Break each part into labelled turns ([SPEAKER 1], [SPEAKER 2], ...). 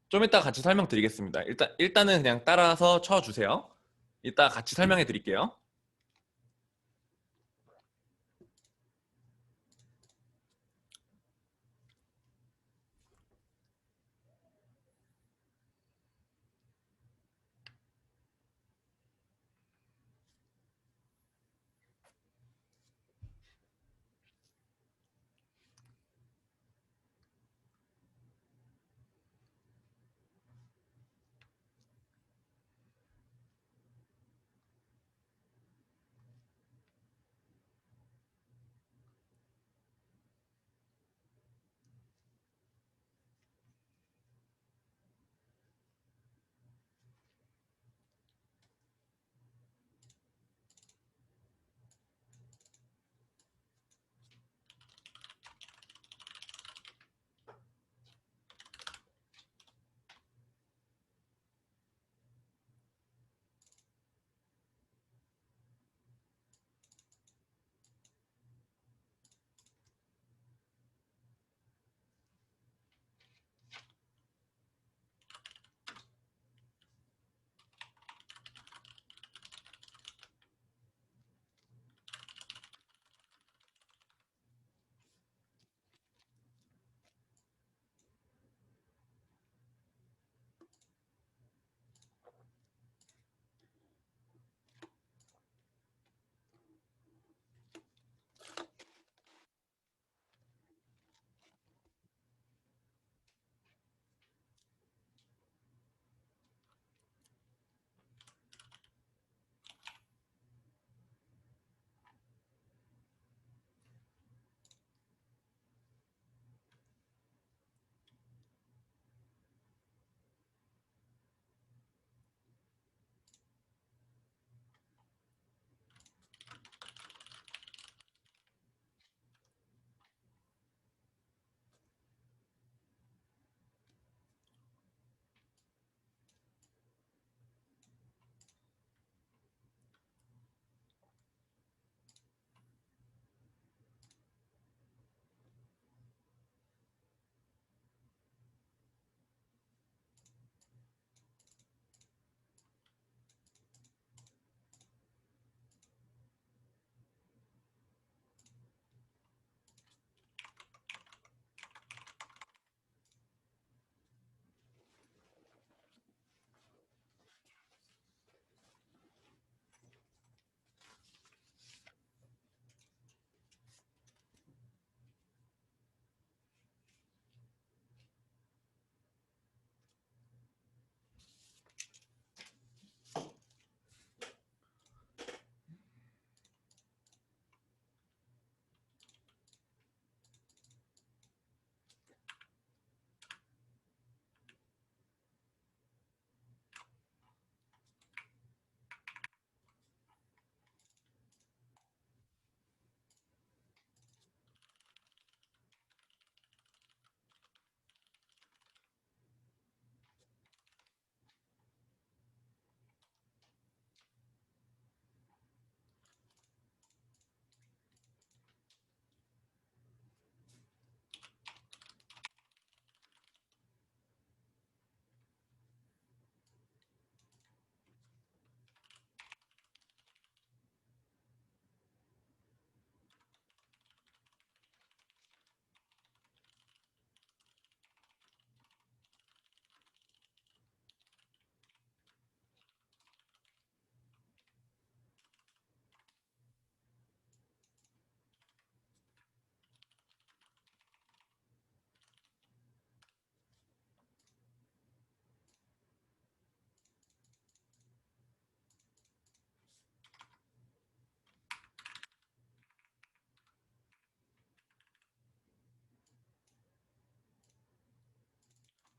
[SPEAKER 1] 좀 이따 같이 설명드리겠습니다. 일단은 그냥 따라서 쳐주세요. 이따 같이 설명해 드릴게요.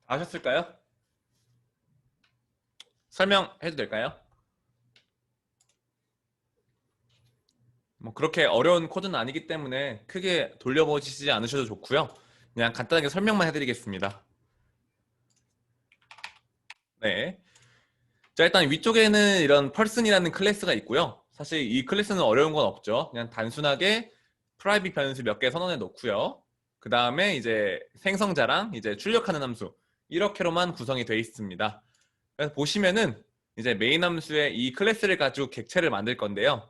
[SPEAKER 1] 아셨을까요? 설명해도 될까요? 뭐 그렇게 어려운 코드는 아니기 때문에 크게 돌려보시지 않으셔도 좋고요. 그냥 간단하게 설명만 해드리겠습니다. 네. 자, 일단 위쪽에는 이런 펄슨이라는 클래스가 있고요. 사실 이 클래스는 어려운 건 없죠. 그냥 단순하게 프라이빗 변수 몇 개 선언해 놓고요. 그 다음에 이제 생성자랑 이제 출력하는 함수 이렇게로만 구성이 되어 있습니다. 그래서 보시면은 이제 메인 함수의 이 클래스를 가지고 객체를 만들 건데요.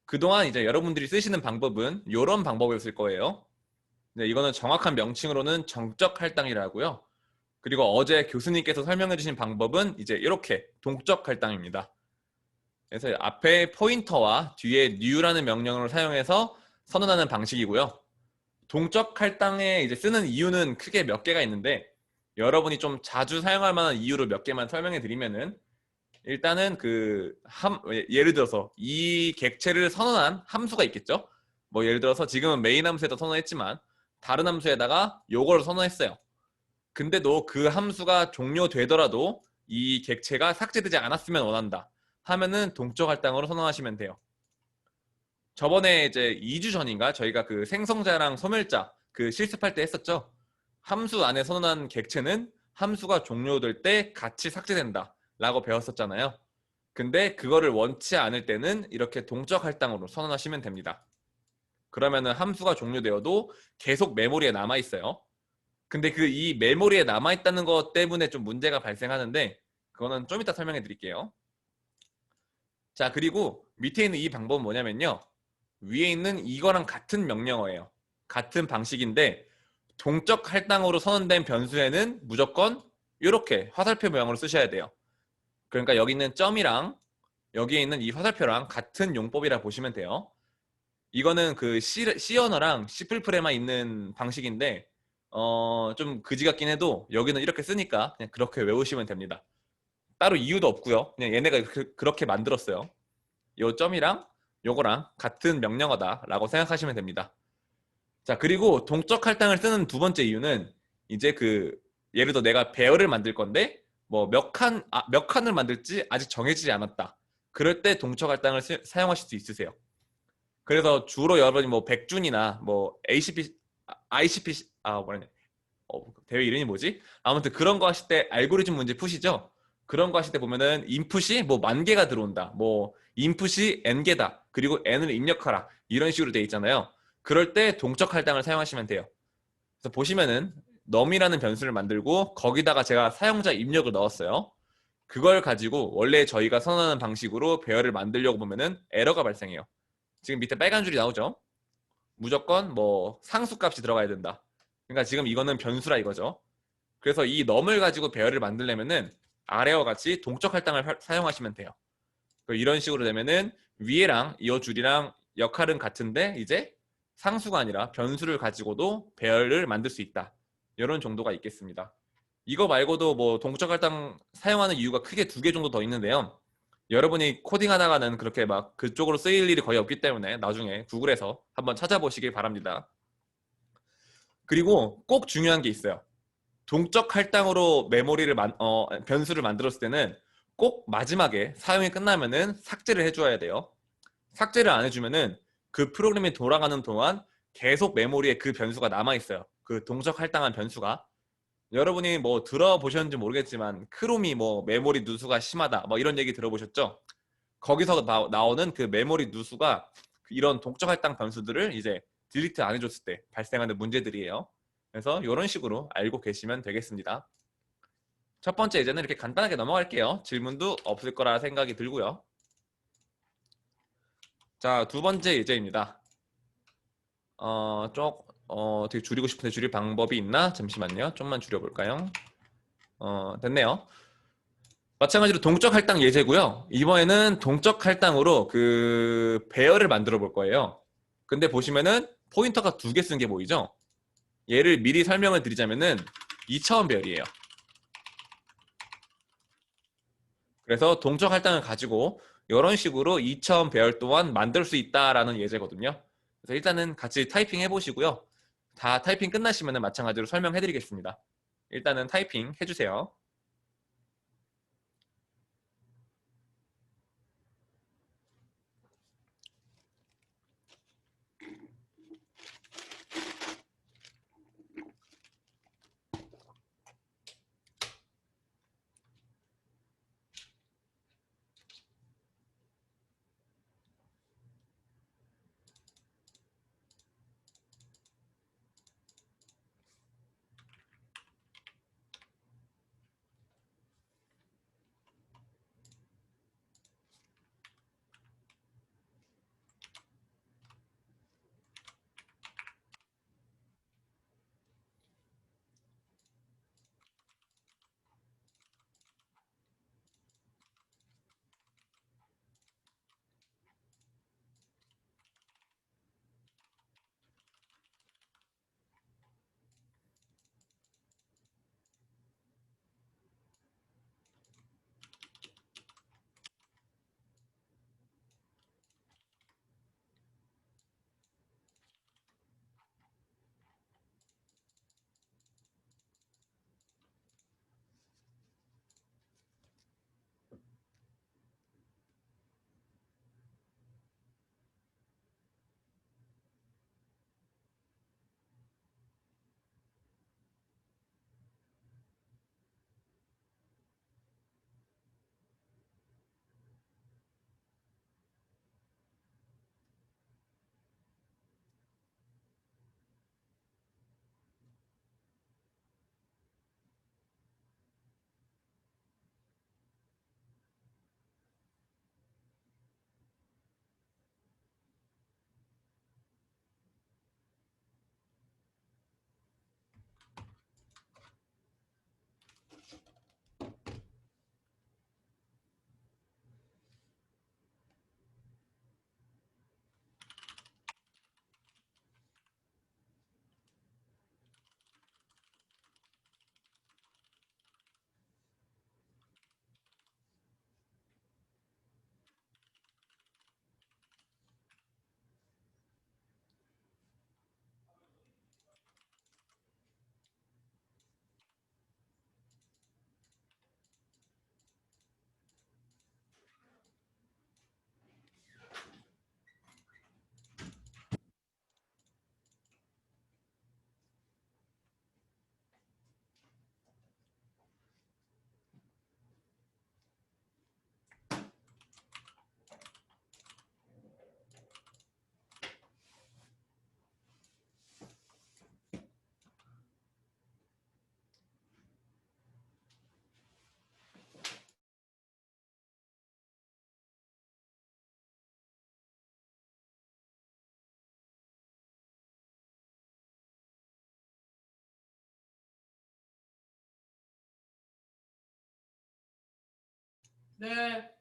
[SPEAKER 1] 그동안 이제 여러분들이 쓰시는 방법은 이런 방법을 쓸 거예요. 네, 이거는 정확한 명칭으로는 정적 할당이라고요. 그리고 어제 교수님께서 설명해 주신 방법은 이제 이렇게 동적 할당입니다. 그래서 앞에 포인터와 뒤에 new라는 명령어를 사용해서 선언하는 방식이고요. 동적 할당에 이제 쓰는 이유는 크게 몇 개가 있는데 여러분이 좀 자주 사용할 만한 이유를 몇 개만 설명해 드리면은 일단은 예를 들어서 이 객체를 선언한 함수가 있겠죠. 뭐 예를 들어서 지금은 메인 함수에다 선언했지만 다른 함수에다가 요걸 선언했어요. 근데도 그 함수가 종료되더라도 이 객체가 삭제되지 않았으면 원한다 하면은 동적 할당으로 선언하시면 돼요. 저번에 이제 2주 전인가 저희가 그 생성자랑 소멸자 그 실습할 때 했었죠. 함수 안에 선언한 객체는 함수가 종료될 때 같이 삭제된다 라고 배웠었잖아요. 근데 그거를 원치 않을 때는 이렇게 동적 할당으로 선언하시면 됩니다. 그러면은 함수가 종료되어도 계속 메모리에 남아 있어요. 근데 그 이 메모리에 남아 있다는 것 때문에 좀 문제가 발생하는데 그거는 좀 이따 설명해 드릴게요. 자, 그리고 밑에 있는 이 방법은 뭐냐면요. 위에 있는 이거랑 같은 명령어예요. 같은 방식인데 동적 할당으로 선언된 변수에는 무조건 이렇게 화살표 모양으로 쓰셔야 돼요. 그러니까 여기 있는 점이랑 여기에 있는 이 화살표랑 같은 용법이라 보시면 돼요. 이거는 그 C 언어랑 C++에만 있는 방식인데 좀 그지 같긴 해도 여기는 이렇게 쓰니까 그냥 그렇게 외우시면 됩니다. 따로 이유도 없고요. 그냥 얘네가 그렇게 만들었어요. 요 점이랑 요거랑 같은 명령어다라고 생각하시면 됩니다. 자, 그리고 동적 할당을 쓰는 두 번째 이유는 이제 예를 들어 내가 배열을 만들 건데 뭐 몇 칸을 만들지 아직 정해지지 않았다. 그럴 때 동적 할당을 사용하실 수 있으세요. 그래서 주로 여러분이 뭐 백준이나 뭐 ACP, ICP, 뭐라냐, 대회 이름이 뭐지? 아무튼 그런 거 하실 때 알고리즘 문제 푸시죠? 그런 거 하실 때 보면은 인풋이 뭐 10,000개가 들어온다. 뭐 인풋이 n개다. 그리고 n을 입력하라. 이런 식으로 돼 있잖아요. 그럴 때 동적 할당을 사용하시면 돼요. 그래서 보시면은 num이라는 변수를 만들고 거기다가 제가 사용자 입력을 넣었어요. 그걸 가지고 원래 저희가 선언하는 방식으로 배열을 만들려고 보면은 에러가 발생해요. 지금 밑에 빨간 줄이 나오죠? 무조건 뭐 상수값이 들어가야 된다. 그러니까 지금 이거는 변수라 이거죠. 그래서 이 넘을 가지고 배열을 만들려면은 아래와 같이 동적 할당을 사용하시면 돼요. 이런 식으로 되면은 위에랑 이 줄이랑 역할은 같은데 이제 상수가 아니라 변수를 가지고도 배열을 만들 수 있다. 이런 정도가 있겠습니다. 이거 말고도 뭐 동적 할당 사용하는 이유가 크게 두 개 정도 더 있는데요. 여러분이 코딩하다가는 그렇게 막 그쪽으로 쓰일 일이 거의 없기 때문에 나중에 구글에서 한번 찾아보시길 바랍니다. 그리고 꼭 중요한 게 있어요. 동적 할당으로 변수를 만들었을 때는 꼭 마지막에 사용이 끝나면은 삭제를 해줘야 돼요. 삭제를 안 해주면은 그 프로그램이 돌아가는 동안 계속 메모리에 그 변수가 남아있어요. 그 동적 할당한 변수가. 여러분이 뭐 들어보셨는지 모르겠지만 크롬이 뭐 메모리 누수가 심하다 뭐 이런 얘기 들어보셨죠? 거기서 나오는 그 메모리 누수가 이런 동적 할당 변수들을 이제 딜리트 안 해줬을 때 발생하는 문제들이에요. 그래서 이런 식으로 알고 계시면 되겠습니다. 첫 번째 예제는 이렇게 간단하게 넘어갈게요. 질문도 없을 거라 생각이 들고요. 자, 두 번째 예제입니다. 되게 줄이고 싶은데 줄일 방법이 있나? 잠시만요. 좀만 줄여볼까요? 됐네요. 마찬가지로 동적 할당 예제고요. 이번에는 동적 할당으로 그 배열을 만들어 볼 거예요. 근데 보시면은 포인터가 두 개 쓴 게 보이죠? 얘를 미리 설명을 드리자면은 2차원 배열이에요. 그래서 동적 할당을 가지고 이런 식으로 2차원 배열 또한 만들 수 있다라는 예제거든요. 그래서 일단은 같이 타이핑 해보시고요. 다 타이핑 끝나시면 마찬가지로 설명해드리겠습니다. 일단은 타이핑 해주세요. 네.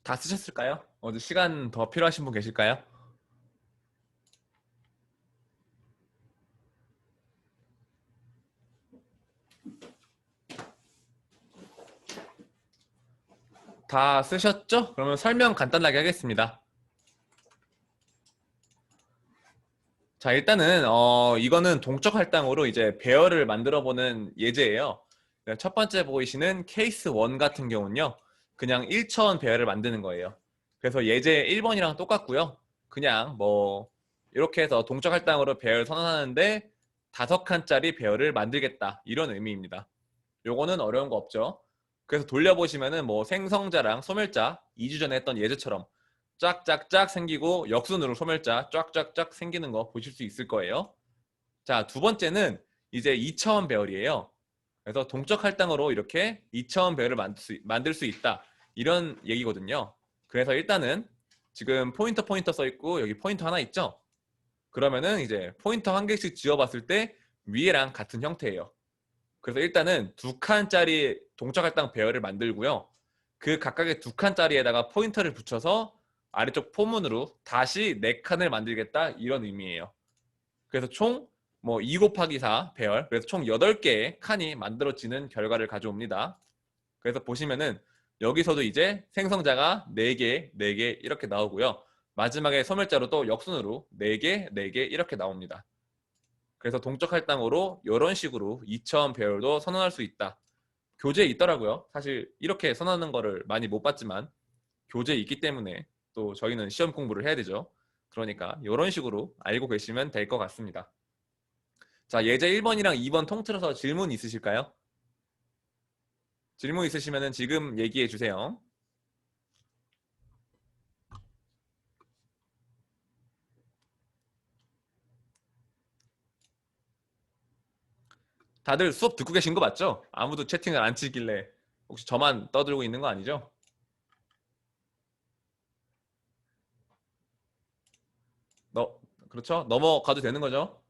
[SPEAKER 1] 다 쓰셨을까요? 시간 더 필요하신 분 계실까요? 다 쓰셨죠? 그러면 설명 간단하게 하겠습니다. 자, 일단은 이거는 동적 할당으로 이제 배열을 만들어 보는 예제예요. 첫 번째 보이시는 케이스 1 같은 경우는요. 그냥 1차원 배열을 만드는 거예요. 그래서 예제 1번이랑 똑같고요. 그냥 뭐 이렇게 해서 동적 할당으로 배열 선언하는데 5칸짜리 배열을 만들겠다. 이런 의미입니다. 요거는 어려운 거 없죠. 그래서 돌려보시면은 뭐 생성자랑 소멸자 2주 전에 했던 예제처럼 쫙쫙쫙 생기고 역순으로 소멸자 쫙쫙쫙 생기는 거 보실 수 있을 거예요. 자, 두 번째는 이제 2차원 배열이에요. 그래서 동적 할당으로 이렇게 2차원 배열을 만들 수 있다. 이런 얘기거든요. 그래서 일단은 지금 포인터 써 있고 여기 포인터 하나 있죠? 그러면은 이제 포인터 한 개씩 지어봤을 때 위에랑 같은 형태예요. 그래서 일단은 2칸짜리 동적 할당 배열을 만들고요. 그 각각의 2칸짜리에다가 포인터를 붙여서 아래쪽 포문으로 다시 4칸을 만들겠다 이런 의미예요. 그래서 총 뭐 2 곱하기 4 배열, 그래서 총 8개의 칸이 만들어지는 결과를 가져옵니다. 그래서 보시면은 여기서도 이제 생성자가 4개, 4개 이렇게 나오고요. 마지막에 소멸자로 또 역순으로 4개, 4개 이렇게 나옵니다. 그래서 동적 할당으로 이런 식으로 2차원 배열도 선언할 수 있다. 교재에 있더라고요. 사실 이렇게 선언하는 거를 많이 못 봤지만 교재에 있기 때문에 또 저희는 시험 공부를 해야 되죠. 그러니까 이런 식으로 알고 계시면 될 것 같습니다. 자, 예제 1번이랑 2번 통틀어서 질문 있으실까요? 질문 있으시면 지금 얘기해 주세요. 다들 수업 듣고 계신 거 맞죠? 아무도 채팅을 안 치길래 혹시 저만 떠들고 있는 거 아니죠? 너 그렇죠? 넘어가도 되는 거죠?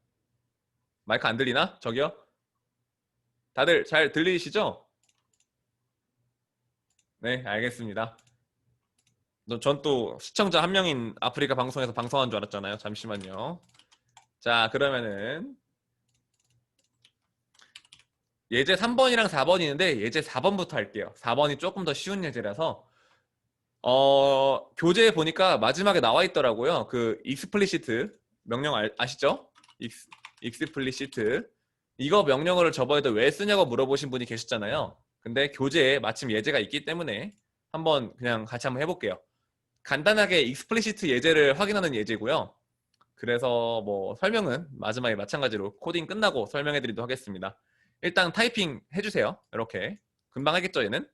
[SPEAKER 1] 마이크 안 들리나? 저기요? 다들 잘 들리시죠? 네, 알겠습니다. 전 또 시청자 한 명인 아프리카 방송에서 방송한 줄 알았잖아요. 잠시만요. 자, 그러면은 예제 3번이랑 4번이 있는데 예제 4번부터 할게요. 4번이 조금 더 쉬운 예제라서 교재에 보니까 마지막에 나와 있더라고요. 그 익스플리시트 명령 아시죠? 익스플리시트 이거 명령어를 저번에도 왜 쓰냐고 물어보신 분이 계셨잖아요. 근데 교재에 마침 예제가 있기 때문에 한번 그냥 같이 한번 해볼게요. 간단하게 익스플리시트 예제를 확인하는 예제고요. 그래서 뭐 설명은 마지막에 마찬가지로 코딩 끝나고 설명해 드리도록 하겠습니다. 일단 타이핑 해주세요. 이렇게 금방 하겠죠 얘는?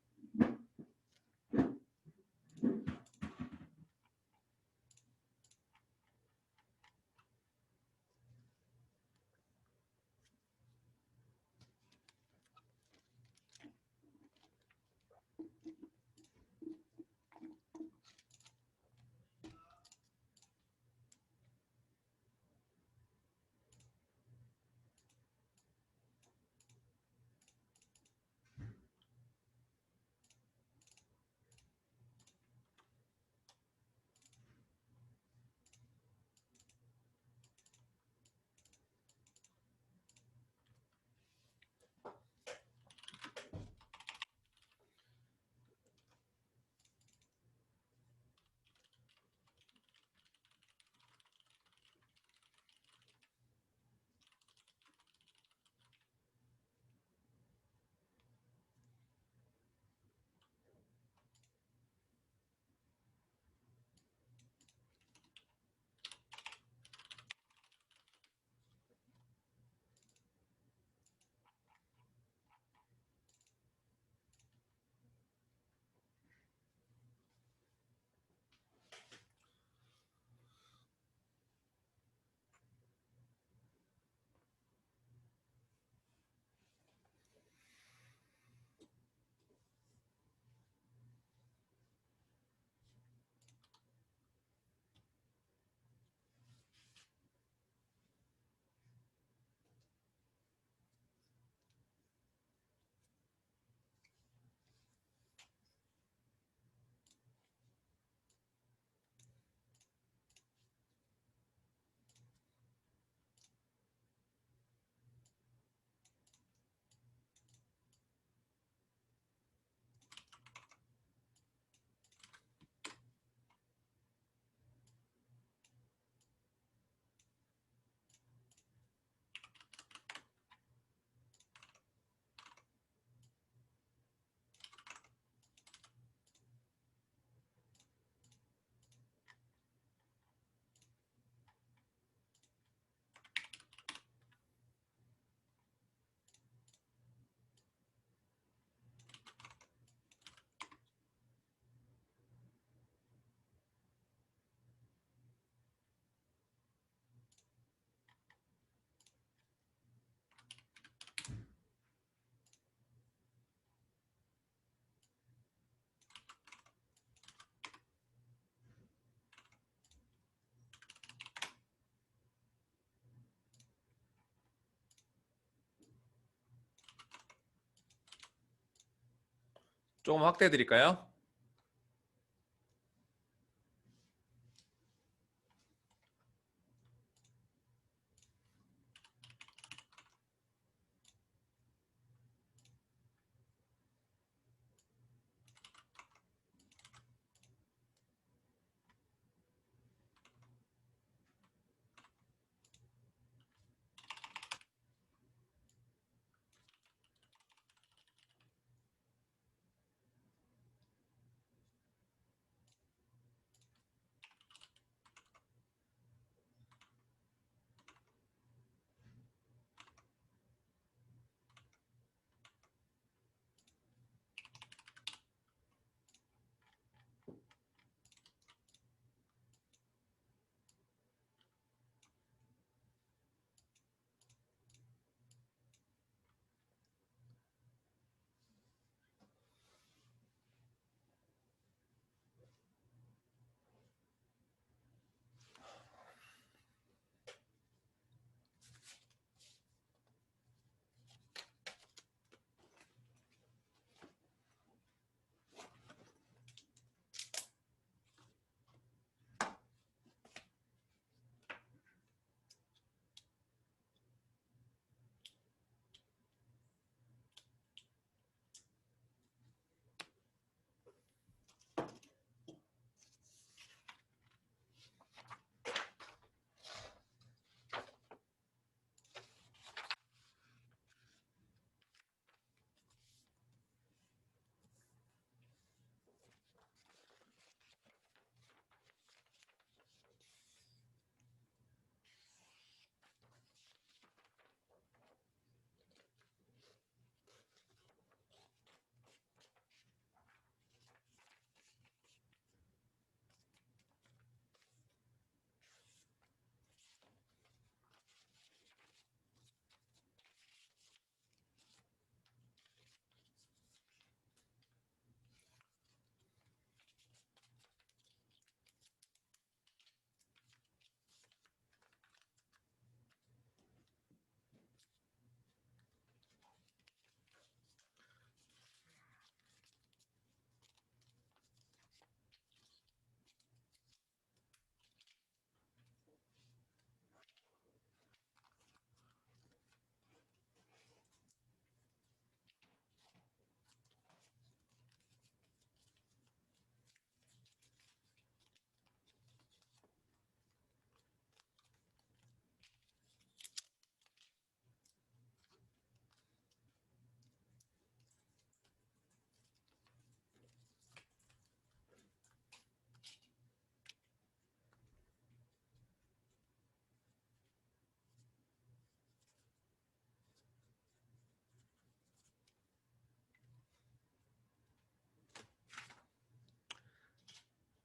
[SPEAKER 1] 조금 확대해 드릴까요?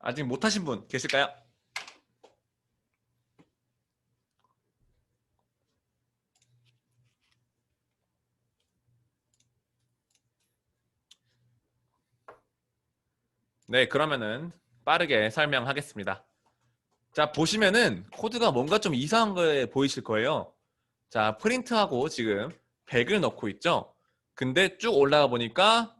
[SPEAKER 1] 아직 못하신 분 계실까요? 네, 그러면은 빠르게 설명하겠습니다. 자, 보시면은 코드가 뭔가 좀 이상한 거에 보이실 거예요. 자, 프린트하고 지금 100을 넣고 있죠? 근데 쭉 올라가 보니까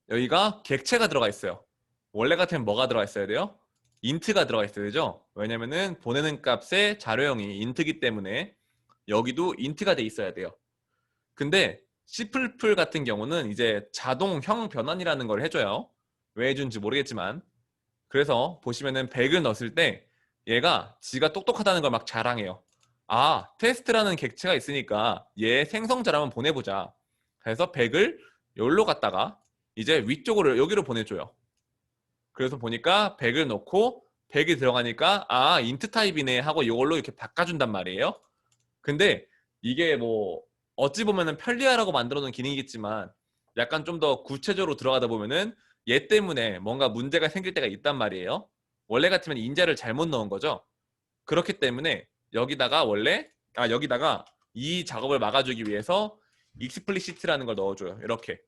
[SPEAKER 1] 여기가 객체가 들어가 있어요. 원래 같으면 뭐가 들어가 있어야 돼요? 인트가 들어가 있어야 되죠? 왜냐면은 보내는 값의 자료형이 인트기 때문에 여기도 인트가 돼 있어야 돼요. 근데 C++ 같은 경우는 이제 자동형 변환이라는 걸 해줘요. 왜 해준지 모르겠지만. 그래서 보시면은 100을 넣었을 때 얘가 지가 똑똑하다는 걸 막 자랑해요. 아, 테스트라는 객체가 있으니까 얘 생성자를 한번 보내보자. 그래서 100을 여기로 갔다가 이제 위쪽으로 여기로 보내줘요. 그래서 보니까 100을 넣고 100이 들어가니까 아, 인트 타입이네 하고 이걸로 이렇게 바꿔준단 말이에요. 근데 이게 뭐 어찌 보면은 편리하라고 만들어 놓은 기능이겠지만 약간 좀 더 구체적으로 들어가다 보면은 얘 때문에 뭔가 문제가 생길 때가 있단 말이에요. 원래 같으면 인자를 잘못 넣은 거죠. 그렇기 때문에 여기다가 여기다가 이 작업을 막아주기 위해서 익스플리시트라는 걸 넣어줘요. 이렇게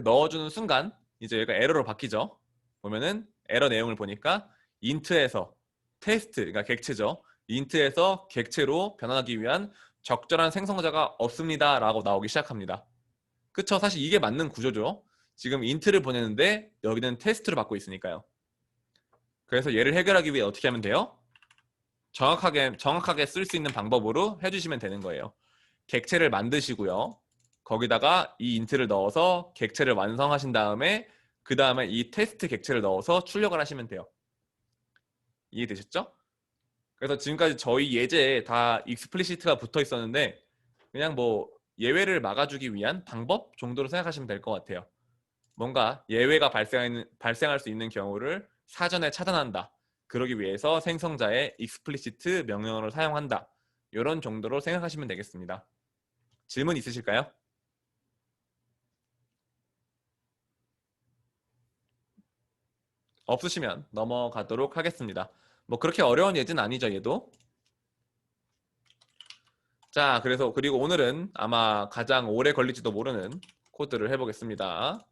[SPEAKER 1] 넣어주는 순간 이제 얘가 에러로 바뀌죠. 보면은 에러 내용을 보니까 인트에서 테스트, 그러니까 객체죠. 인트에서 객체로 변환하기 위한 적절한 생성자가 없습니다 라고 나오기 시작합니다. 그쵸? 사실 이게 맞는 구조죠. 지금 인트를 보내는데 여기는 테스트를 받고 있으니까요. 그래서 얘를 해결하기 위해 어떻게 하면 돼요? 정확하게 쓸 수 있는 방법으로 해주시면 되는 거예요. 객체를 만드시고요. 거기다가 이 인트를 넣어서 객체를 완성하신 다음에 그 다음에 이 테스트 객체를 넣어서 출력을 하시면 돼요. 이해되셨죠? 그래서 지금까지 저희 예제에 다 익스플리시트가 붙어 있었는데 그냥 뭐 예외를 막아주기 위한 방법 정도로 생각하시면 될 것 같아요. 뭔가 예외가 발생할 수 있는 경우를 사전에 차단한다. 그러기 위해서 생성자의 explicit 명령어를 사용한다. 이런 정도로 생각하시면 되겠습니다. 질문 있으실까요? 없으시면 넘어가도록 하겠습니다. 뭐 그렇게 어려운 예제는 아니죠, 얘도. 자, 그리고 오늘은 아마 가장 오래 걸릴지도 모르는 코드를 해보겠습니다.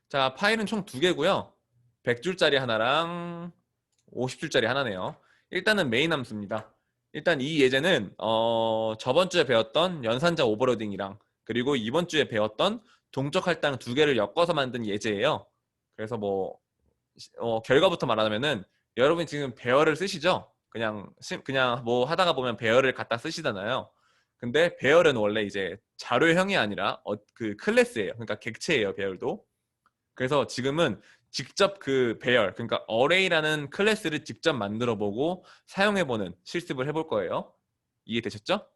[SPEAKER 1] 자, 파일은 총 두 개고요. 100줄짜리 하나랑 50줄짜리 하나네요. 일단은 메인 함수입니다. 일단 이 예제는 저번 주에 배웠던 연산자 오버로딩이랑 그리고 이번 주에 배웠던 동적 할당 두 개를 엮어서 만든 예제예요. 그래서 뭐 결과부터 말하면은 여러분이 지금 배열을 쓰시죠? 그냥 뭐 하다가 보면 배열을 갖다 쓰시잖아요. 근데 배열은 원래 이제 자료형이 아니라 그 클래스예요. 그러니까 객체예요, 배열도. 그래서 지금은 직접 그 배열, 그러니까 어레이라는 클래스를 직접 만들어 보고 사용해 보는 실습을 해볼 거예요. 이해되셨죠?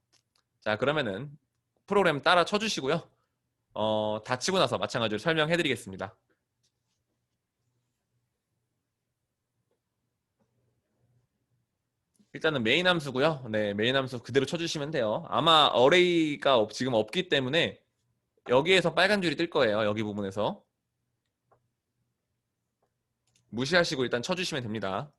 [SPEAKER 1] 자, 그러면은 프로그램 따라 쳐주시고요. 다 치고 나서 마찬가지로 설명해 드리겠습니다. 일단은 메인 함수고요. 네, 메인 함수 그대로 쳐주시면 돼요. 아마 어레이가 지금 없기 때문에 여기에서 빨간 줄이 뜰 거예요. 여기 부분에서. 무시하시고 일단 쳐주시면 됩니다.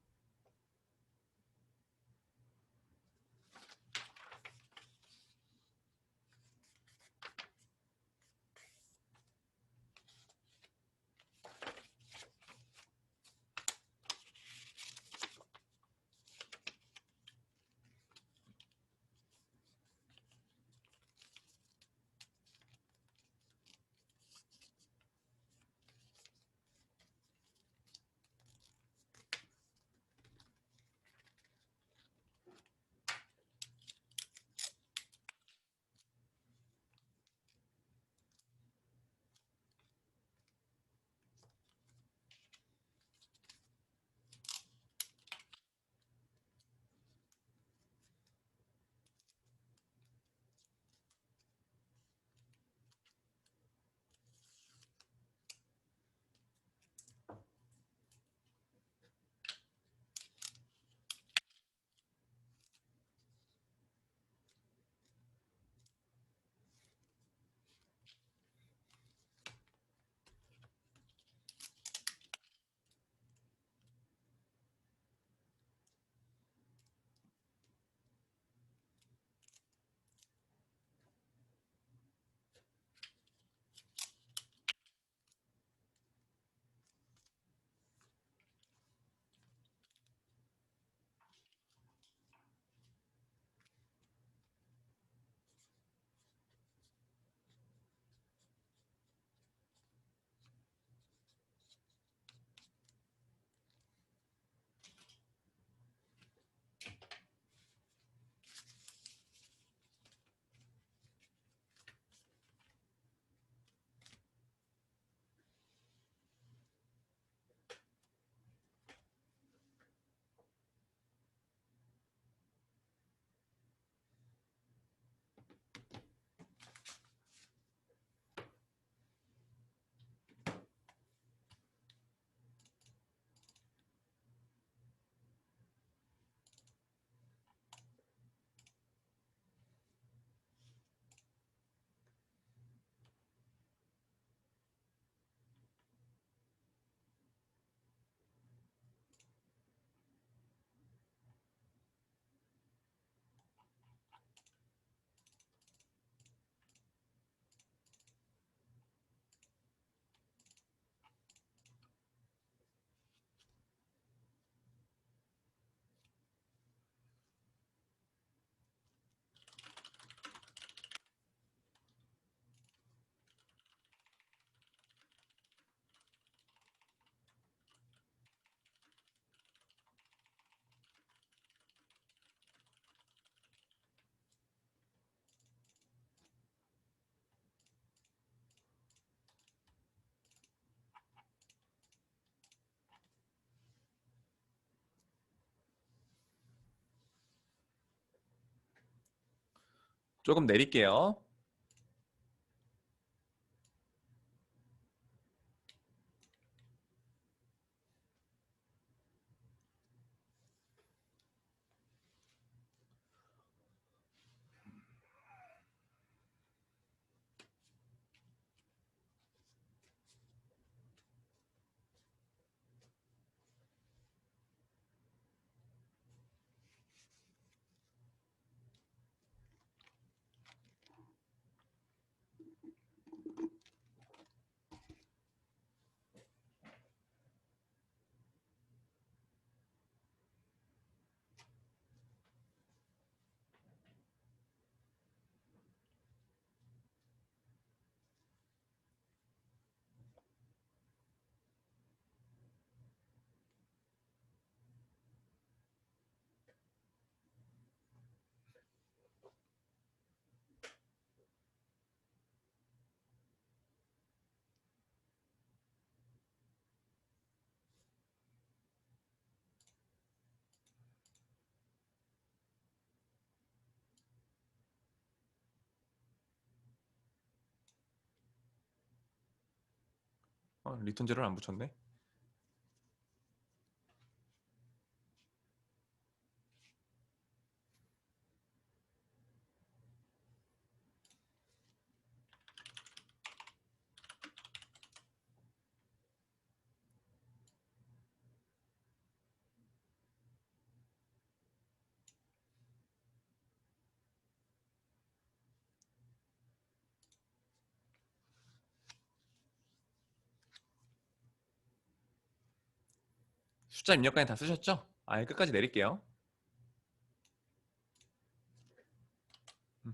[SPEAKER 1] 조금 내릴게요. 리턴 제로를 안 붙였네. 숫자 입력까지 다 쓰셨죠? 아예 끝까지 내릴게요. 음,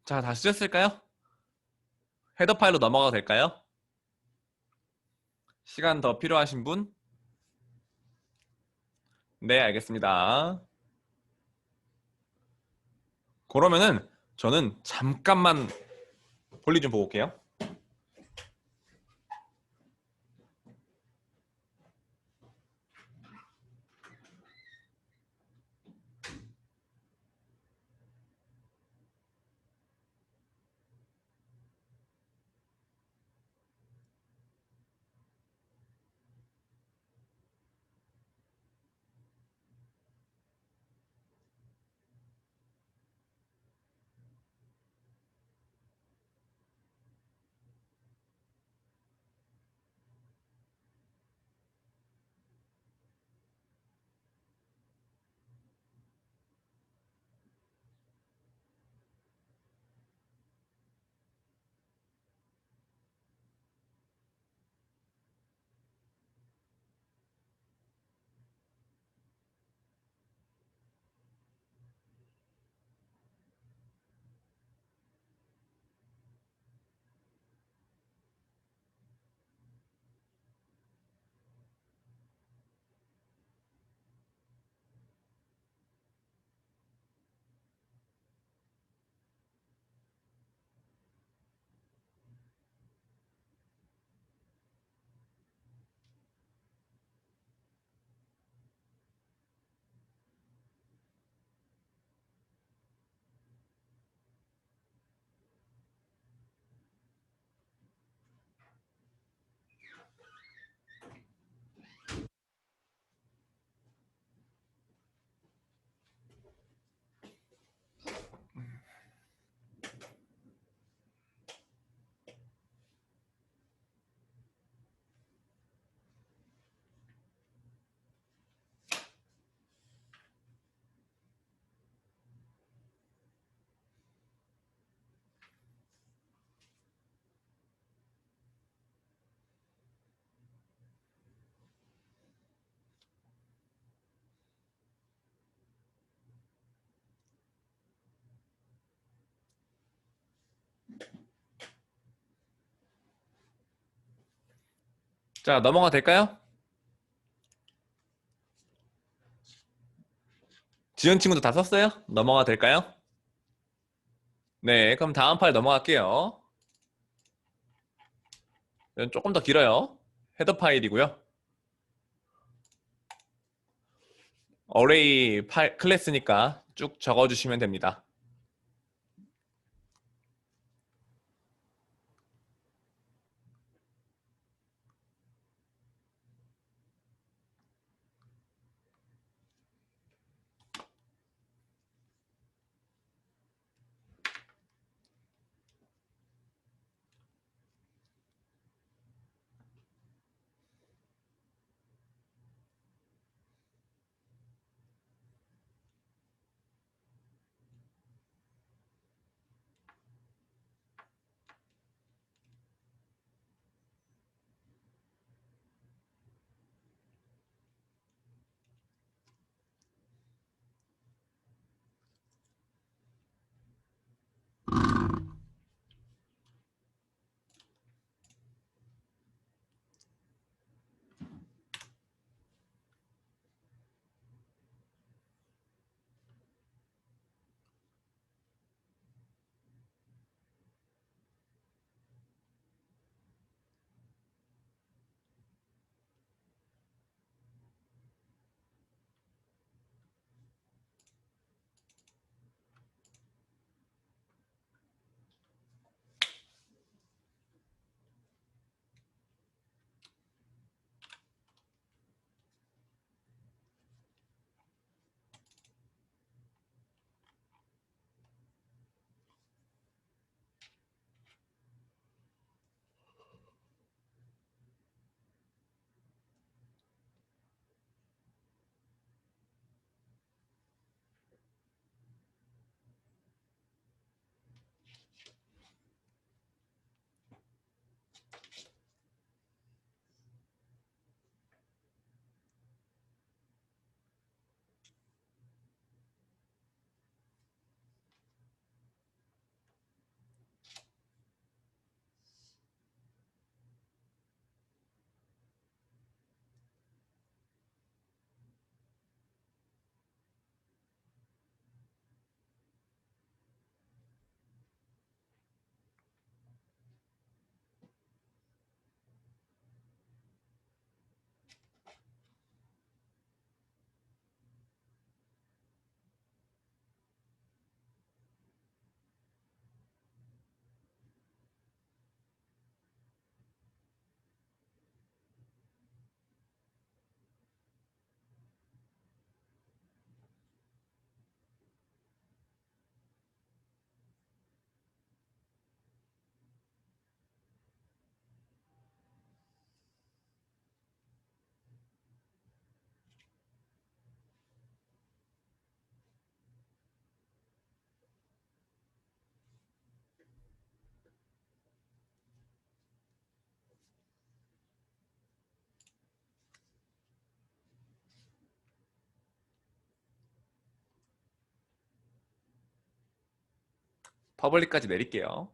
[SPEAKER 1] 자, 다 쓰셨을까요? 헤더 파일로 넘어가도 될까요? 시간 더 필요하신 분? 네, 알겠습니다. 그러면은 저는 잠깐만 볼일 좀 보고 올게요. 자, 넘어가도 될까요? 지연 친구도 다 썼어요? 넘어가도 될까요? 네, 그럼 다음 파일 넘어갈게요. 이건 조금 더 길어요. 헤더 파일이고요. 어레이 파일, 클래스니까 쭉 적어주시면 됩니다. 퍼블릭까지 내릴게요.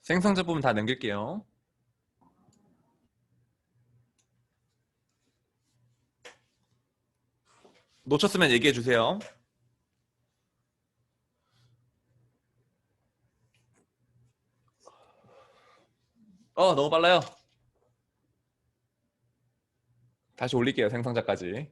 [SPEAKER 1] 생성자 부분 다 넘길게요. 놓쳤으면 얘기해 주세요. 너무 빨라요. 다시 올릴게요, 생성자까지.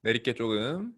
[SPEAKER 1] 내릴게 조금.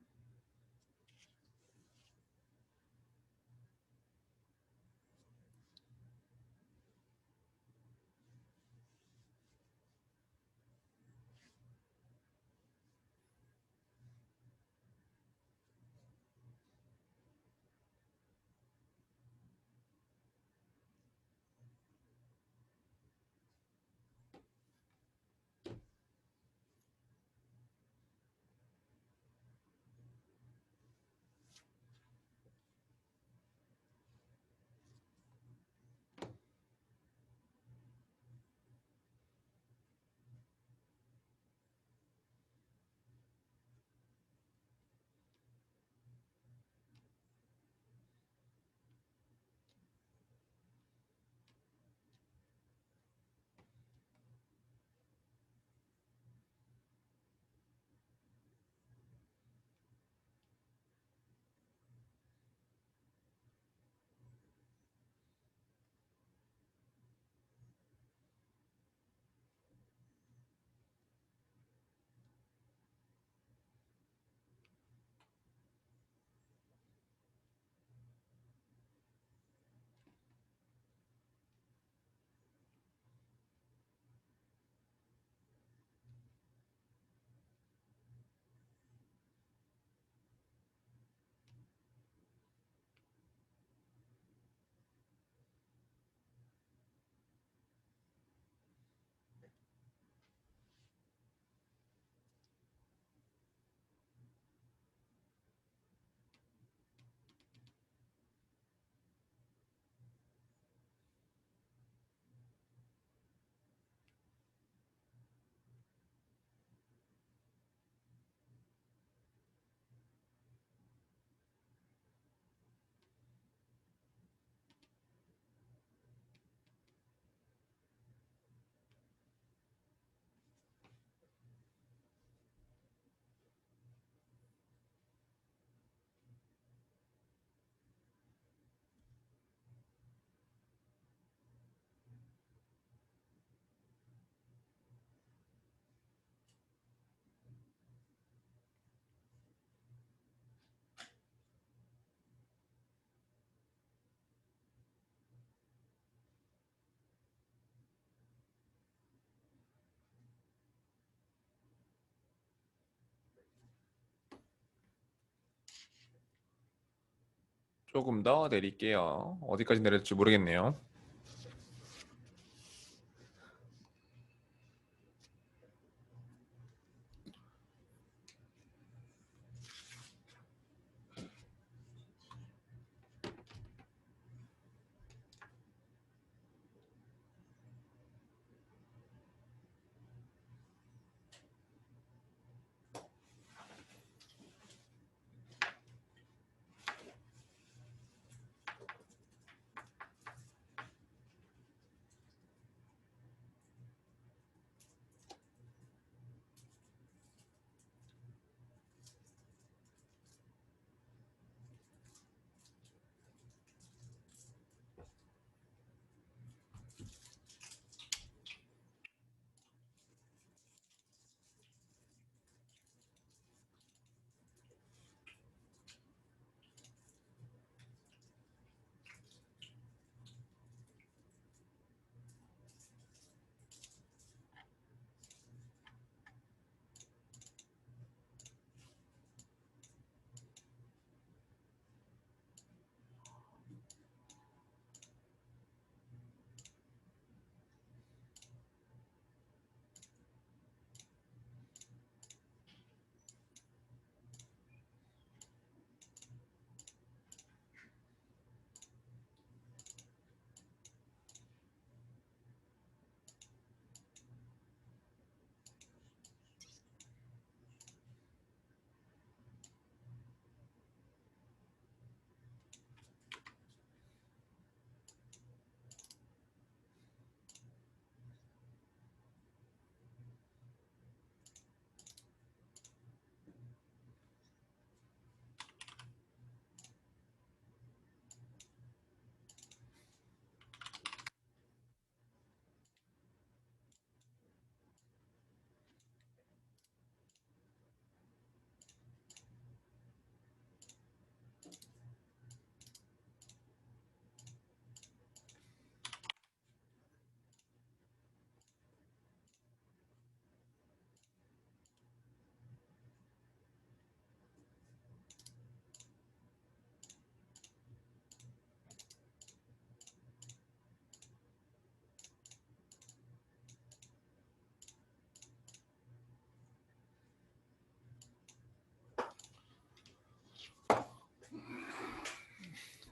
[SPEAKER 1] 조금 더 내릴게요. 어디까지 내릴지 모르겠네요.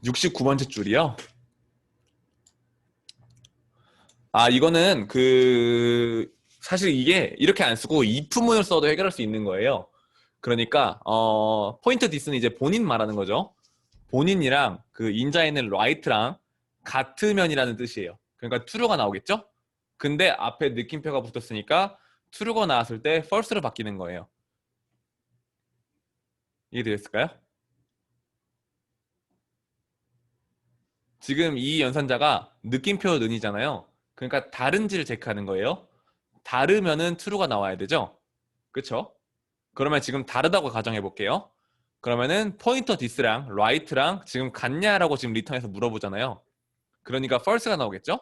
[SPEAKER 1] 69번째 줄이요? 아, 이거는 사실 이게 이렇게 안 쓰고 if문을 써도 해결할 수 있는 거예요. 그러니까, 포인트 디스는 이제 본인 말하는 거죠. 본인이랑 그 인자에 있는 right랑 같으면이라는 뜻이에요. 그러니까 true가 나오겠죠? 근데 앞에 느낌표가 붙었으니까 true가 나왔을 때 false로 바뀌는 거예요. 이해되셨을까요? 지금 이 연산자가 느낌표 는이잖아요. 그러니까 다른지를 체크하는 거예요. 다르면은 true가 나와야 되죠? 그쵸? 그러면 지금 다르다고 가정해 볼게요. 그러면은 포인터 디스랑 right랑 지금 같냐라고 지금 리턴에서 물어보잖아요. 그러니까 false가 나오겠죠?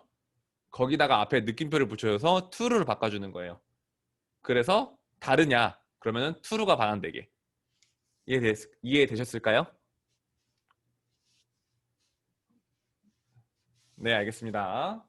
[SPEAKER 1] 거기다가 앞에 느낌표를 붙여서 true를 바꿔주는 거예요. 그래서 다르냐? 그러면은 true가 반환되게. 이해되셨을까요? 네, 알겠습니다.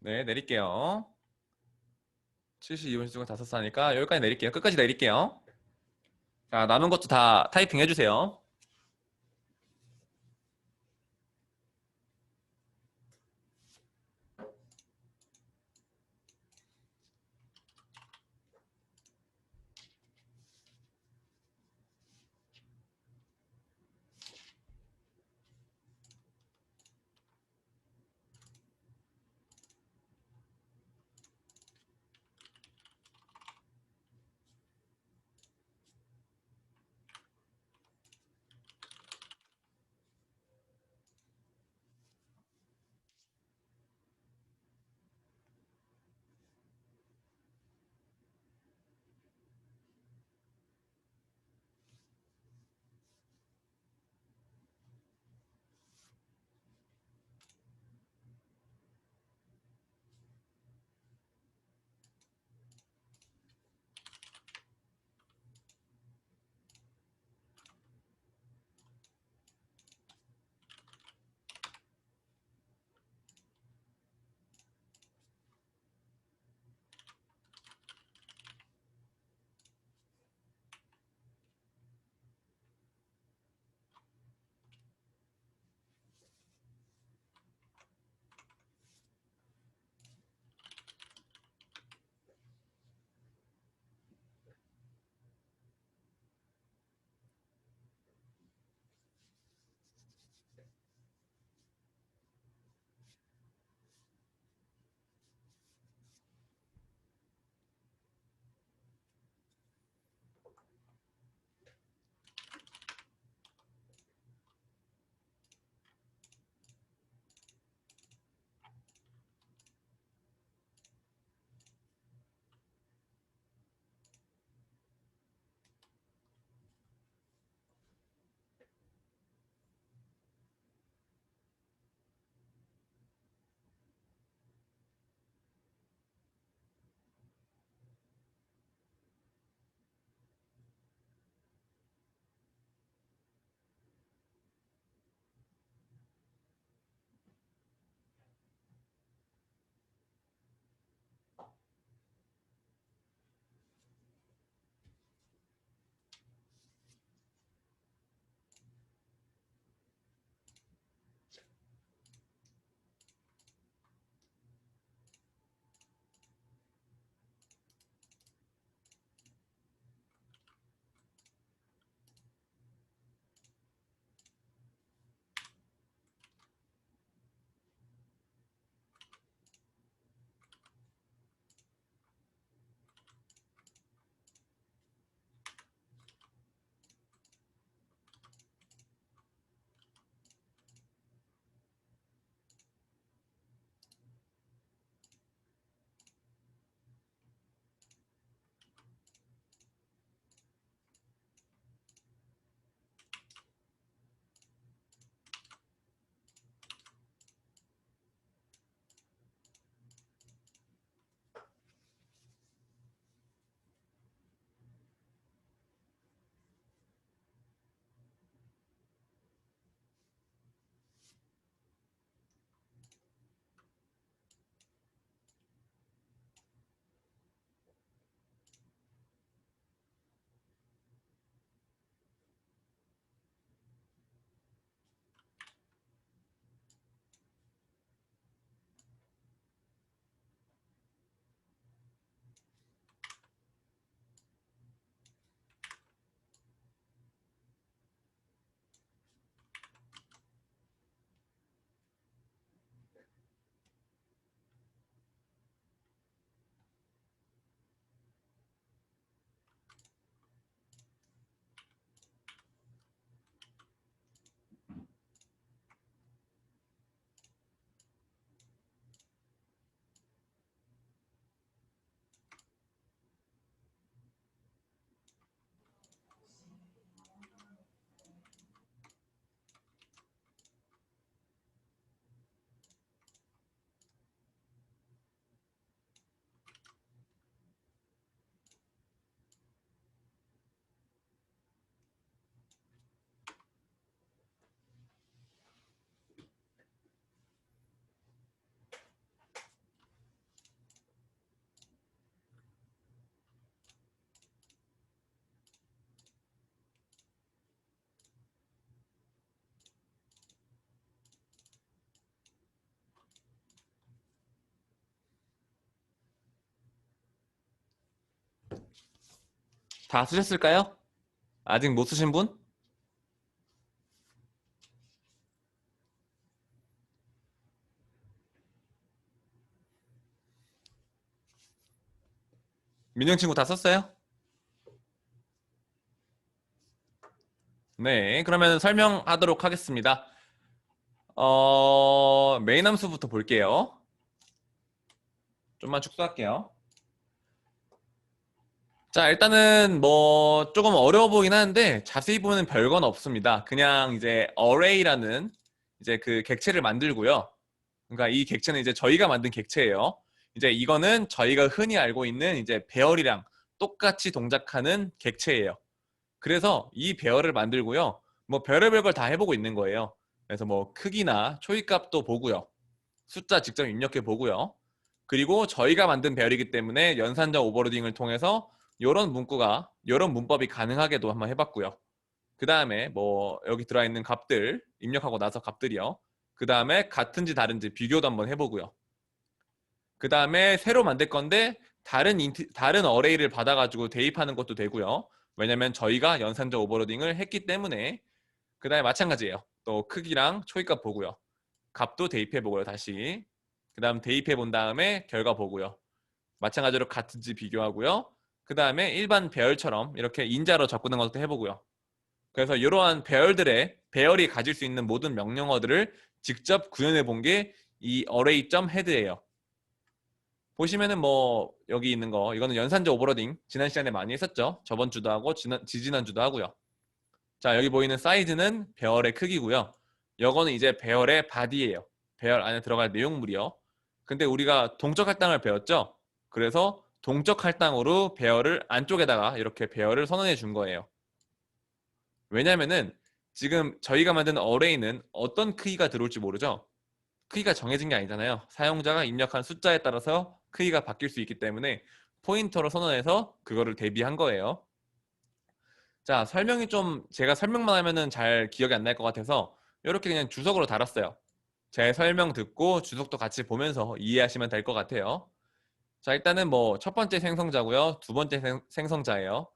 [SPEAKER 1] 네, 내릴게요. 72번 중에 5사니까 여기까지 내릴게요. 끝까지 내릴게요. 자, 남은 것도 다 타이핑 해주세요. 다 쓰셨을까요? 아직 못 쓰신 분? 민영 친구 다 썼어요? 네, 그러면 설명하도록 하겠습니다. 메인 함수부터 볼게요. 좀만 축소할게요. 자, 일단은 뭐 조금 어려워 보이긴 하는데 자세히 보면 별건 없습니다. 그냥 이제 array라는 이제 그 객체를 만들고요. 그러니까 이 객체는 이제 저희가 만든 객체예요. 이제 이거는 저희가 흔히 알고 있는 이제 배열이랑 똑같이 동작하는 객체예요. 그래서 이 배열을 만들고요. 뭐 별의별 걸 다 해보고 있는 거예요. 그래서 뭐 크기나 초이값도 보고요. 숫자 직접 입력해 보고요. 그리고 저희가 만든 배열이기 때문에 연산자 오버로딩을 통해서 이런 문구가 이런 문법이 가능하게도 한번 해봤고요. 그 다음에 뭐 여기 들어와 있는 값들 입력하고 나서 값들이요. 그 다음에 같은지 다른지 비교도 한번 해보고요. 그 다음에 새로 만들 건데 다른 어레이를 받아가지고 대입하는 것도 되고요. 왜냐면 저희가 연산자 오버로딩을 했기 때문에. 그 다음에 마찬가지예요. 또 크기랑 초이값 보고요. 값도 대입해 보고요. 다시. 그 다음 대입해 본 다음에 결과 보고요. 마찬가지로 같은지 비교하고요. 그 다음에 일반 배열처럼 이렇게 인자로 접근한 것도 해보고요. 그래서 이러한 배열이 가질 수 있는 모든 명령어들을 직접 구현해 본 게 이 array.head예요. 보시면은 뭐 여기 있는 거 이거는 연산자 오버로딩 지난 시간에 많이 했었죠. 저번 주도 하고 지지난 주도 하고요. 자, 여기 보이는 사이즈는 배열의 크기고요. 요거는 이제 배열의 바디예요. 배열 안에 들어갈 내용물이요. 근데 우리가 동적 할당을 배웠죠. 그래서 동적 할당으로 배열을 안쪽에다가 이렇게 배열을 선언해 준 거예요. 왜냐면은 지금 저희가 만든 어레이는 어떤 크기가 들어올지 모르죠. 크기가 정해진 게 아니잖아요. 사용자가 입력한 숫자에 따라서 크기가 바뀔 수 있기 때문에 포인터로 선언해서 그거를 대비한 거예요. 자, 설명이 좀 제가 설명만 하면은 잘 기억이 안 날 것 같아서 이렇게 그냥 주석으로 달았어요. 제 설명 듣고 주석도 같이 보면서 이해하시면 될 것 같아요. 자, 일단은 뭐 첫 번째 생성자고요. 두 번째 생성자예요.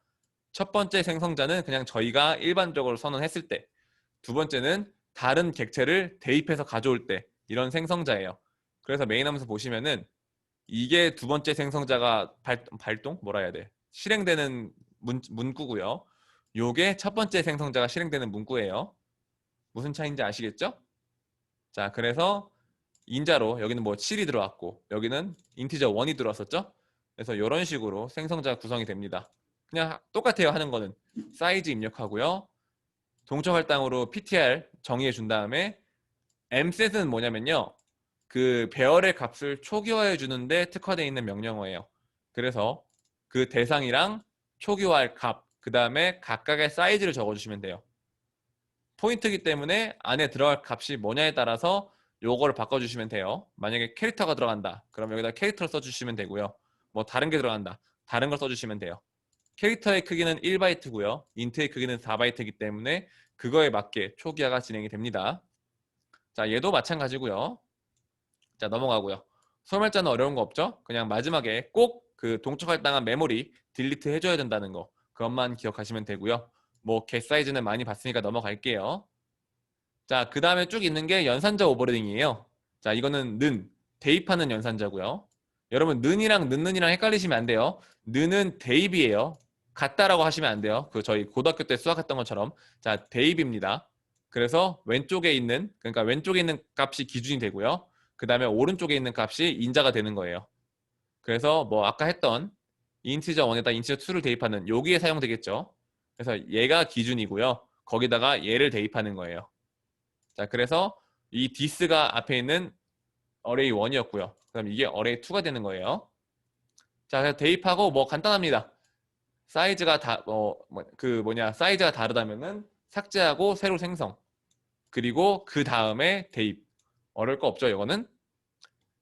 [SPEAKER 1] 첫 번째 생성자는 그냥 저희가 일반적으로 선언했을 때, 두 번째는 다른 객체를 대입해서 가져올 때 이런 생성자예요. 그래서 메인 함수 보시면은 이게 두 번째 생성자가 발동? 뭐라 해야 돼? 실행되는 문구고요. 요게 첫 번째 생성자가 실행되는 문구예요. 무슨 차이인지 아시겠죠? 자, 그래서 인자로 여기는 뭐 7이 들어왔고 여기는 인티저 1이 들어왔었죠? 그래서 이런 식으로 생성자가 구성이 됩니다. 그냥 똑같아요. 하는 거는 사이즈 입력하고요. 동적 할당으로 PTR 정의해 준 다음에 mset은 뭐냐면요. 그 배열의 값을 초기화해 주는데 특화되어 있는 명령어예요. 그래서 그 대상이랑 초기화할 값, 그 다음에 각각의 사이즈를 적어주시면 돼요. 포인트이기 때문에 안에 들어갈 값이 뭐냐에 따라서 요거를 바꿔주시면 돼요. 만약에 캐릭터가 들어간다. 그럼 여기다 캐릭터를 써주시면 되고요. 뭐 다른 게 들어간다. 다른 걸 써주시면 돼요. 캐릭터의 크기는 1바이트고요. 인트의 크기는 4바이트이기 때문에 그거에 맞게 초기화가 진행이 됩니다. 자, 얘도 마찬가지고요. 자, 넘어가고요. 소멸자는 어려운 거 없죠? 그냥 마지막에 꼭 그 동촉할당한 메모리 딜리트 해줘야 된다는 거. 그것만 기억하시면 되고요. 뭐 겟 사이즈는 많이 봤으니까 넘어갈게요. 자, 그 다음에 쭉 있는 게 연산자 오버로딩이에요. 자, 이거는 대입하는 연산자고요. 여러분, 는이랑 헷갈리시면 안 돼요. 는은 대입이에요. 같다라고 하시면 안 돼요. 그 저희 고등학교 때 수학했던 것처럼. 자, 대입입니다. 그래서 그러니까 왼쪽에 있는 값이 기준이 되고요. 그 다음에 오른쪽에 있는 값이 인자가 되는 거예요. 그래서 뭐 아까 했던 인티저 1에다 인티저 2를 대입하는 여기에 사용되겠죠. 그래서 얘가 기준이고요. 거기다가 얘를 대입하는 거예요. 자, 그래서 이 디스가 앞에 있는 array 1이었고요. 그럼 이게 array 2가 되는 거예요. 자, 그래서 대입하고 뭐 간단합니다. 사이즈가 사이즈가 다르다면은 삭제하고 새로 생성. 그리고 그 다음에 대입. 어려울 거 없죠, 이거는.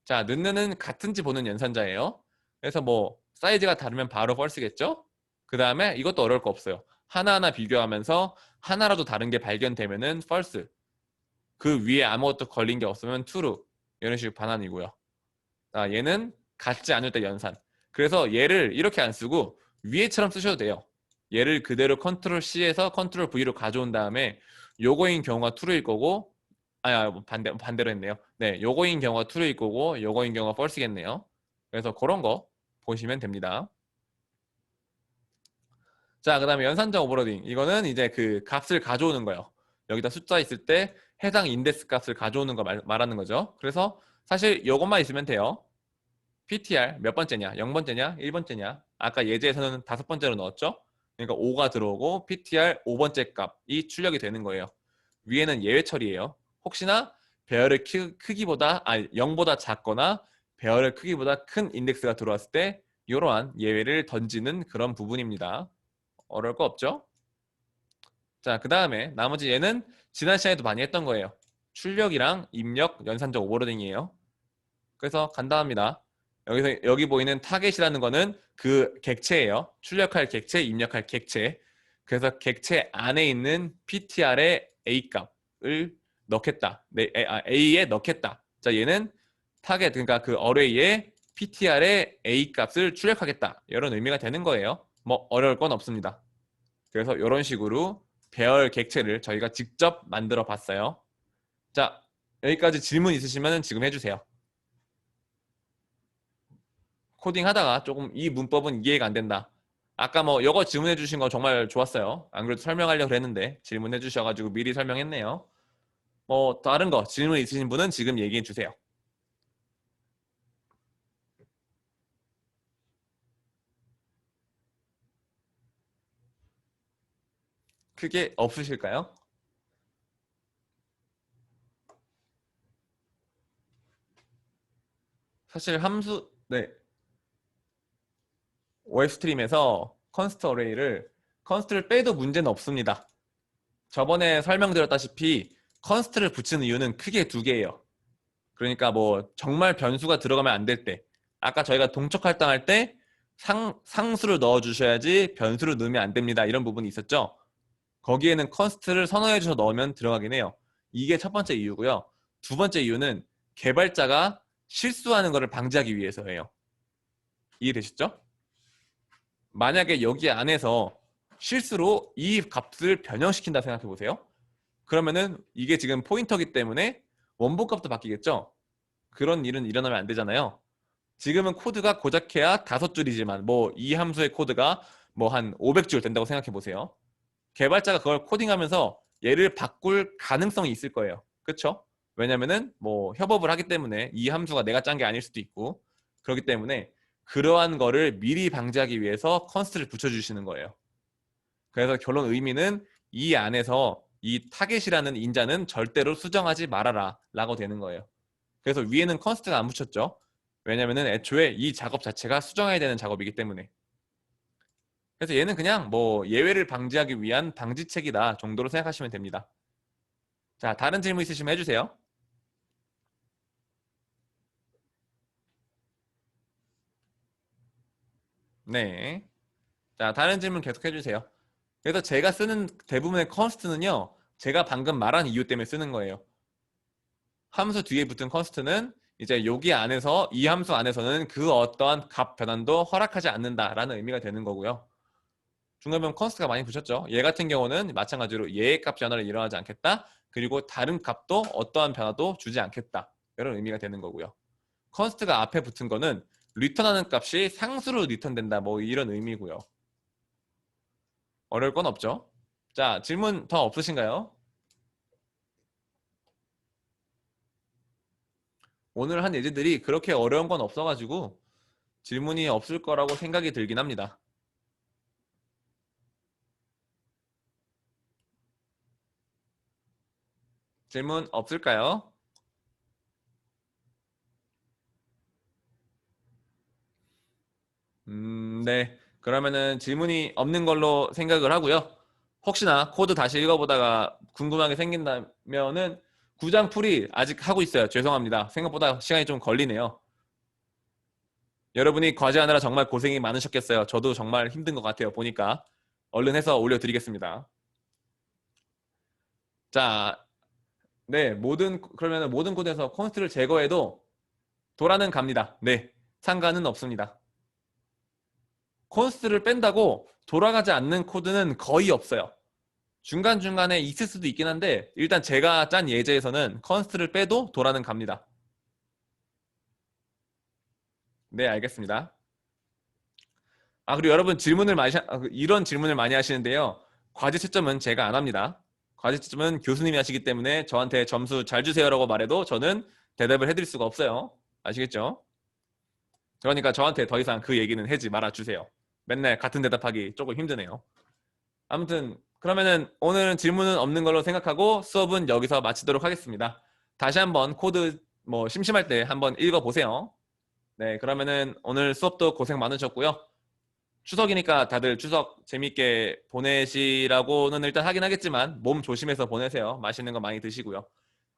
[SPEAKER 1] 자, 는는 같은지 보는 연산자예요. 그래서 뭐 사이즈가 다르면 바로 false겠죠? 그 다음에 이것도 어려울 거 없어요. 하나하나 비교하면서 하나라도 다른 게 발견되면은 false. 그 위에 아무것도 걸린 게 없으면 true. 이런 식의 반환이고요. 자, 얘는 같지 않을 때 연산. 그래서 얘를 이렇게 안 쓰고 위에처럼 쓰셔도 돼요. 얘를 그대로 컨트롤 C에서 컨트롤 V로 가져온 다음에 요거인 경우가 true일 거고, 반대로 했네요. 네, 요거인 경우가 true일 거고 요거인 경우가 false겠네요. 그래서 그런 거 보시면 됩니다. 자, 그 다음에 연산적 오버로딩. 이거는 이제 그 값을 가져오는 거예요. 여기다 숫자 있을 때 해당 인덱스 값을 가져오는 거 말하는 거죠. 그래서 사실 이것만 있으면 돼요. PTR 몇 번째냐? 0번째냐? 1번째냐? 아까 예제에서는 5번째로 넣었죠? 그러니까 5가 들어오고 PTR 5번째 값이 출력이 되는 거예요. 위에는 예외 처리예요. 혹시나 배열의 크기보다 0보다 작거나 배열의 크기보다 큰 인덱스가 들어왔을 때 이러한 예외를 던지는 그런 부분입니다. 어려울 거 없죠? 자, 그 다음에 나머지 얘는 지난 시간에도 많이 했던 거예요. 출력이랑 입력, 연산적 오버로딩이에요. 그래서 간단합니다. 여기 보이는 타겟이라는 거는 그 객체예요. 출력할 객체, 입력할 객체. 그래서 객체 안에 있는 PTR의 A 값을 넣겠다. A에 넣겠다. 자, 얘는 타겟, 그러니까 그 어레이에 PTR의 A 값을 출력하겠다. 이런 의미가 되는 거예요. 뭐 어려울 건 없습니다. 그래서 이런 식으로 배열 객체를 저희가 직접 만들어 봤어요. 자, 여기까지 질문 있으시면 지금 해주세요. 코딩 하다가 조금 이 문법은 이해가 안 된다. 아까 뭐 이거 질문해 주신 거 정말 좋았어요. 안 그래도 설명하려고 그랬는데 질문해 주셔가지고 미리 설명했네요. 뭐 다른 거 질문 있으신 분은 지금 얘기해 주세요. 크게 없으실까요? 사실 함수, 네. OF스트림에서 컨스트 어레이를 컨스트를 빼도 문제는 없습니다. 저번에 설명드렸다시피 컨스트를 붙이는 이유는 크게 두 개예요. 그러니까 뭐 정말 변수가 들어가면 안 될 때, 아까 저희가 동적 할당할 때 상수를 넣어 주셔야지 변수를 넣으면 안 됩니다. 이런 부분이 있었죠. 거기에는 컨스트를 선언해 주셔서 넣으면 들어가긴 해요. 이게 첫 번째 이유고요. 두 번째 이유는 개발자가 실수하는 것을 방지하기 위해서예요. 이해되셨죠? 만약에 여기 안에서 실수로 이 값을 변형시킨다 생각해 보세요. 그러면은 이게 지금 포인터기 때문에 원본 값도 바뀌겠죠? 그런 일은 일어나면 안 되잖아요. 지금은 코드가 고작해야 5줄이지만 뭐 이 함수의 코드가 뭐 한 500줄 된다고 생각해 보세요. 개발자가 그걸 코딩하면서 얘를 바꿀 가능성이 있을 거예요. 그렇죠? 왜냐면은 뭐 협업을 하기 때문에 이 함수가 내가 짠 게 아닐 수도 있고, 그렇기 때문에 그러한 거를 미리 방지하기 위해서 컨스트를 붙여주시는 거예요. 그래서 결론 의미는 이 안에서 이 타겟이라는 인자는 절대로 수정하지 말아라 라고 되는 거예요. 그래서 위에는 컨스트가 안 붙였죠. 왜냐면은 애초에 이 작업 자체가 수정해야 되는 작업이기 때문에. 그래서 얘는 그냥 뭐 예외를 방지하기 위한 방지책이다 정도로 생각하시면 됩니다. 자, 다른 질문 있으시면 해주세요. 네. 자, 다른 질문 계속 해주세요. 그래서 제가 쓰는 대부분의 컨스트는요, 제가 방금 말한 이유 때문에 쓰는 거예요. 함수 뒤에 붙은 컨스트는 이제 여기 안에서 이 함수 안에서는 그 어떠한 값 변환도 허락하지 않는다라는 의미가 되는 거고요. 중간면 컨스트가 많이 붙였죠. 얘 같은 경우는 마찬가지로 얘의 값 변화를 일어나지 않겠다. 그리고 다른 값도 어떠한 변화도 주지 않겠다. 이런 의미가 되는 거고요. 컨스트가 앞에 붙은 거는 리턴하는 값이 상수로 리턴된다. 뭐 이런 의미고요. 어려울 건 없죠. 자, 질문 더 없으신가요? 오늘 한 예제들이 그렇게 어려운 건 없어가지고 질문이 없을 거라고 생각이 들긴 합니다. 질문 없을까요? 네. 그러면은 질문이 없는 걸로 생각을 하고요. 혹시나 코드 다시 읽어보다가 궁금한 게 생긴다면은 구장 풀이 아직 하고 있어요. 죄송합니다. 생각보다 시간이 좀 걸리네요. 여러분이 과제하느라 정말 고생이 많으셨겠어요. 저도 정말 힘든 것 같아요. 보니까 얼른 해서 올려드리겠습니다. 자, 네, 그러면 모든 코드에서 컨스트를 제거해도 도라는 갑니다. 네, 상관은 없습니다. 컨스트를 뺀다고 돌아가지 않는 코드는 거의 없어요. 중간중간에 있을 수도 있긴 한데 일단 제가 짠 예제에서는 컨스트를 빼도 돌아는 갑니다. 네, 알겠습니다. 그리고 여러분 이런 질문을 많이 하시는데요. 과제 채점은 제가 안 합니다. 과제 채점은 교수님이 하시기 때문에 저한테 점수 잘 주세요라고 말해도 저는 대답을 해드릴 수가 없어요. 아시겠죠? 그러니까 저한테 더 이상 그 얘기는 하지 말아주세요. 맨날 같은 대답하기 조금 힘드네요. 아무튼 그러면은 오늘은 질문은 없는 걸로 생각하고 수업은 여기서 마치도록 하겠습니다. 다시 한번 코드 심심할 때 한번 읽어보세요. 네, 그러면은 오늘 수업도 고생 많으셨고요. 추석이니까 다들 추석 재밌게 보내시라고는 일단 하긴 하겠지만 몸 조심해서 보내세요. 맛있는 거 많이 드시고요.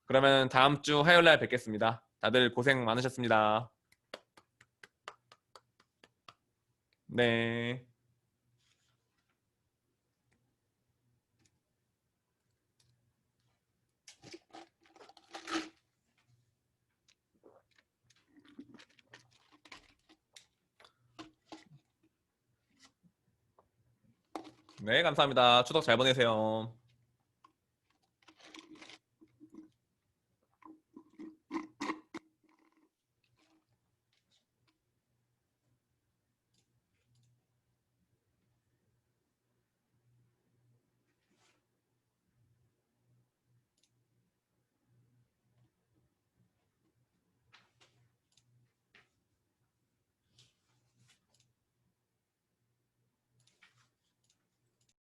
[SPEAKER 1] 그러면 다음 주 화요일 날 뵙겠습니다. 다들 고생 많으셨습니다. 네. 네, 감사합니다. 추석 잘 보내세요.